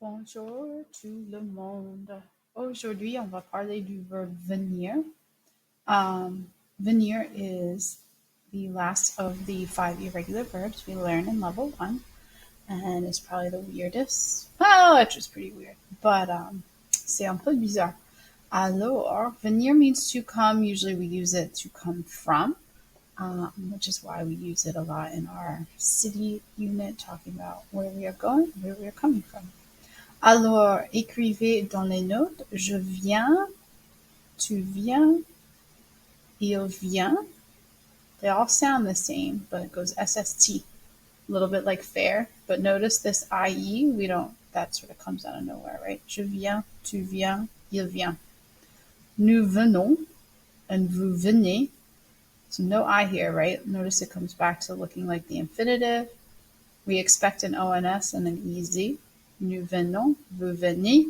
Bonjour tout le monde. Aujourd'hui, on va parler du verbe venir. Venir is the last of the 5 irregular verbs we learn in level 1, and it's probably the weirdest. Well, it's just pretty weird, but c'est un peu bizarre. Alors, venir means to come. Usually we use it to come from, which is why we use it a lot in our city unit, talking about where we are going, where we are coming from. Alors, écrivez dans les notes, je viens, tu viens, il vient. They all sound the same, but it goes SST, a little bit like fair. But notice this IE, that sort of comes out of nowhere, right? Je viens, tu viens, il vient. Nous venons, and vous venez. So no I here, right? Notice it comes back to looking like the infinitive. We expect an ONS and an EZ. Nous venons, vous venez.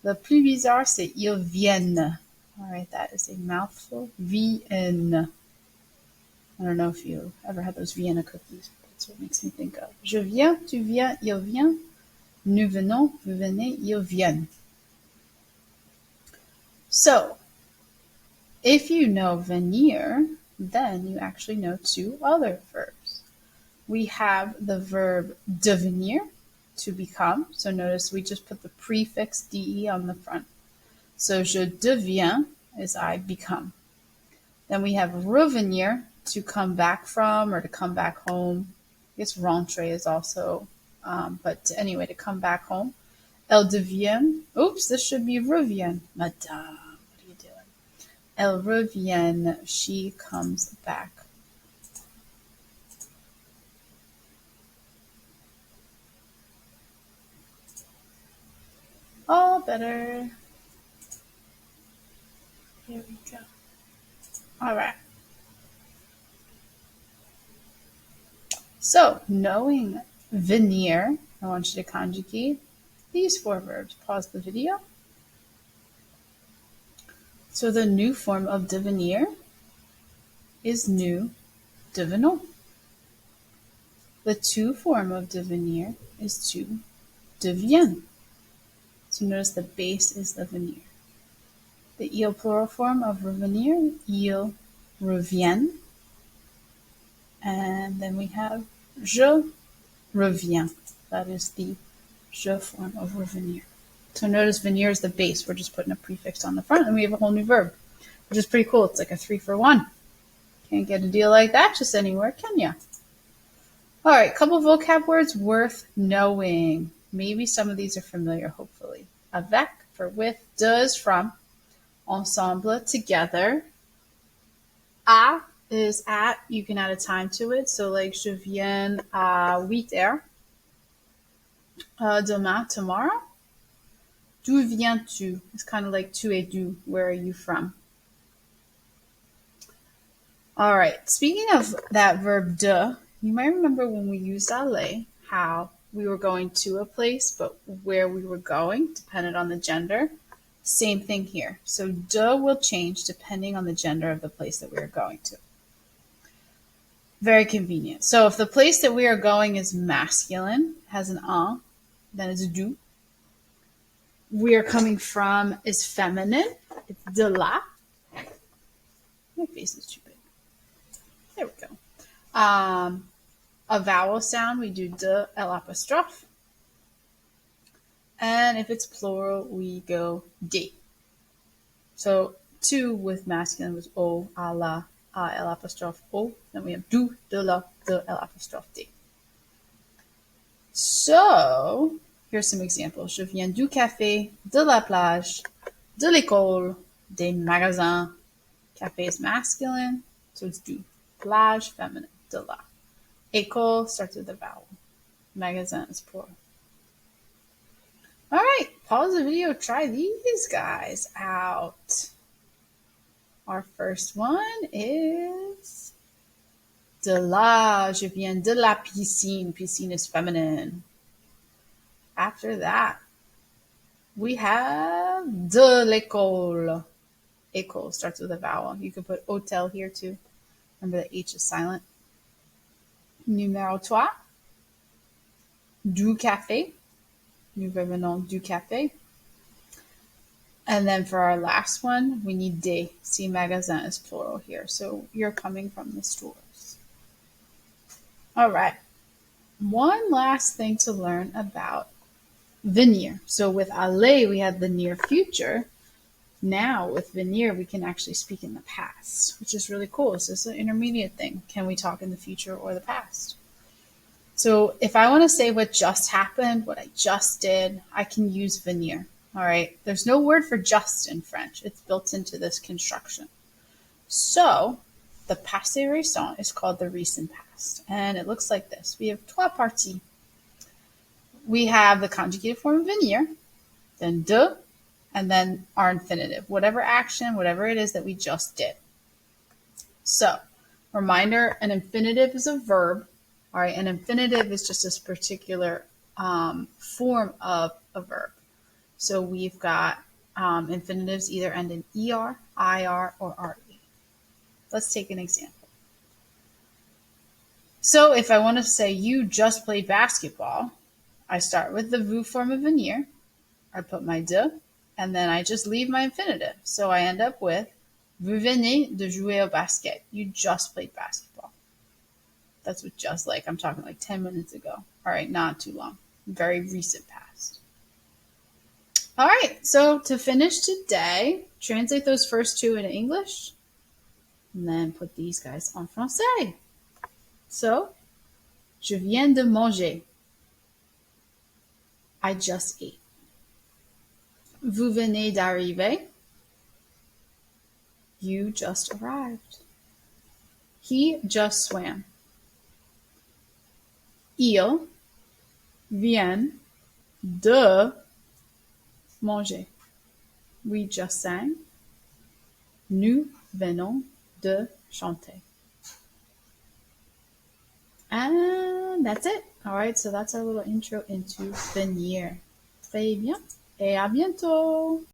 Le plus bizarre, c'est ils viennent. All right, that is a mouthful. Viennent. I don't know if you ever had those Vienna cookies, but that's what it makes me think of. Je viens, tu viens, il vient. Nous venons, vous venez, ils viennent. So, if you know venir, then you actually know 2 other verbs. We have the verb devenir, to become. So notice we just put the prefix de on the front. So je deviens is I become. Then we have revenir, to come back from or to come back home. I guess rentrer is also, but anyway, to come back home. Elle devient, oops, this should be revient. Madame, what are you doing? Elle revient, she comes back. All better. Here we go. All right. So, knowing venir, I want you to conjugate these 4 verbs. Pause the video. So the new form of devenir is nous devenons. The to form of devenir is tu deviens. So notice the base is the venir. The il plural form of revenir, il revient. And then we have je reviens. That is the je form of revenir. So notice venir is the base. We're just putting a prefix on the front and we have a whole new verb, which is pretty cool. It's like a 3-for-1. Can't get a deal like that just anywhere, can ya? All right, couple vocab words worth knowing. Maybe some of these are familiar, hopefully. Avec, for with, does, from, ensemble, together. À is at, you can add a time to it. So like, je viens à 8 heures. Demain, tomorrow. D'où viens-tu? It's kind of like tu es d'où, where are you from? All right, speaking of that verb de, you might remember when we used aller, how we were going to a place, but where we were going depended on the gender. Same thing here. So de will change depending on the gender of the place that we are going to. Very convenient. So if the place that we are going is masculine, has an en, then it's du. We are coming from is feminine, it's de la. My face is too big. There we go. A vowel sound, we do de l'apostrophe. And if it's plural, we go de. So to with masculine was o, a la, a l'apostrophe o. Then we have du, de la, de l'apostrophe de. So here's some examples. Je viens du café, de la plage, de l'école, des magasins. Café is masculine, so it's du. Plage, feminine, de la. École starts with a vowel. Magasin is plural. All right, pause the video. Try these guys out. Our first one is de la. Je viens de la piscine. Piscine is feminine. After that, we have de l'école. École starts with a vowel. You could put hôtel here too. Remember the H is silent. Numéro 3. Du café. Nous revenons du café. And then for our last one, we need des. See, magasin is plural here. So you're coming from the stores. All right. One last thing to learn about venir. So with aller, we had the near future. Now with venir, we can actually speak in the past, which is really cool. So it's an intermediate thing. Can we talk in the future or the past? So if I want to say what just happened, what I just did, I can use venir. All right. There's no word for just in French. It's built into this construction. So the passé récent is called the recent past. And it looks like this. We have trois parties. We have the conjugated form of venir, then de, and then our infinitive. Whatever action, whatever it is that we just did. So, reminder, an infinitive is a verb. All right, an infinitive is just this particular form of a verb. So we've got infinitives either end in er, ir, or re. Let's take an example. So if I want to say you just played basketball, I start with the vous form of venir. I put my de, and then I just leave my infinitive. So I end up with vous venez de jouer au basket. You just played basketball. That's what just like, I'm talking like 10 minutes ago. All right, not too long. Very recent past. All right, so to finish today, translate those first two into English, and then put these guys en français. So, je viens de manger. I just ate. Vous venez d'arriver. You just arrived. He just swam. Il vient de manger. We just sang. Nous venons de chanter. And that's it. All right, so that's our little intro into venir. Très bien. Et à bientôt.